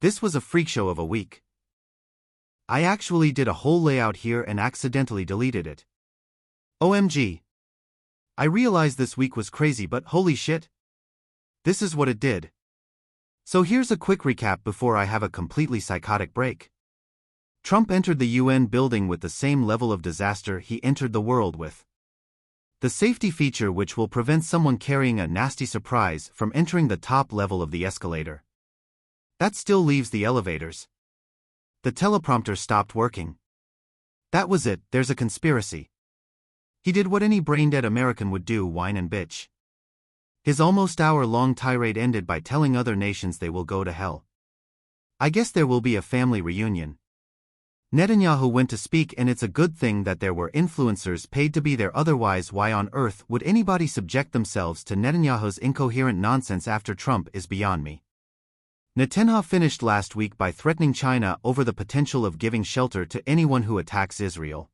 This was a freak show of a week. I actually did a whole layout here and accidentally deleted it. OMG. I realized this week was crazy, but holy shit. This is what it did. So here's a quick recap before I have a completely psychotic break. Trump entered the UN building with the same level of disaster he entered the world with. The safety feature which will prevent someone carrying a nasty surprise from entering the top level of the escalator. That still leaves the elevators. The teleprompter stopped working. That was it, there's a conspiracy. He did what any brain-dead American would do, whine and bitch. His almost hour-long tirade ended by telling other nations they will go to hell. I guess there will be a family reunion. Netenyahu went to speak, and it's a good thing that there were influencers paid to be there, otherwise why on earth would anybody subject themselves to Netenyahu's incoherent nonsense after Trump is beyond me. Netenhahu finished last week by threatening China over the potential of giving shelter to anyone who attacks Israel.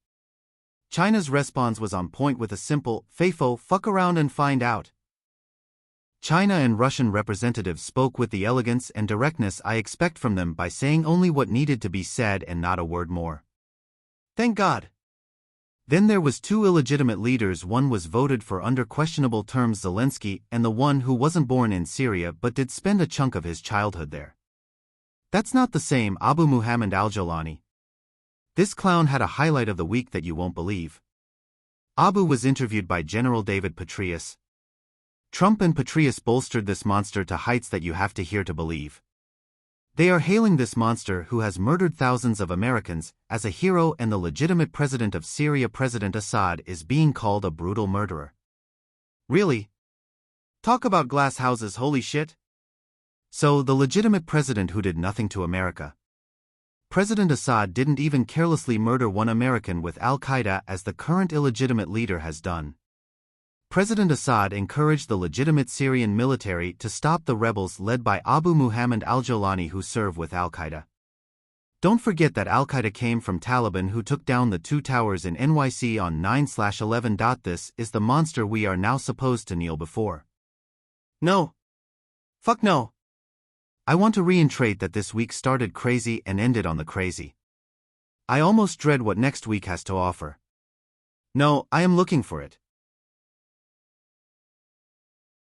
China's response was on point with a simple, FAFO, fuck around and find out. China and Russian representatives spoke with the elegance and directness I expect from them by saying only what needed to be said and not a word more. Thank God. Then there was two illegitimate leaders. One was voted for under questionable terms, Zelensky, and the one who wasn't born in Syria but did spend a chunk of his childhood there. That's not the same, Abu Muhammad al-Jawlani. This clown had a highlight of the week that you won't believe. Abu was interviewed by General David Petraeus. Trump and Petraeus bolstered this monster to heights that you have to hear to believe. They are hailing this monster who has murdered thousands of Americans as a hero, and the legitimate president of Syria, President Assad, is being called a brutal murderer. Really? Talk about glass houses, holy shit. So, the legitimate president who did nothing to America. President Assad didn't even carelessly murder one American with Al-Qaeda as the current illegitimate leader has done. President Assad encouraged the legitimate Syrian military to stop the rebels led by Abu Muhammad al-Jawlani who serve with Al-Qaeda. Don't forget that Al-Qaeda came from Taliban who took down the two towers in NYC on 9/11. This is the monster we are now supposed to kneel before. No. Fuck no. I want to reiterate that this week started crazy and ended on the crazy. I almost dread what next week has to offer. No, I am looking for it.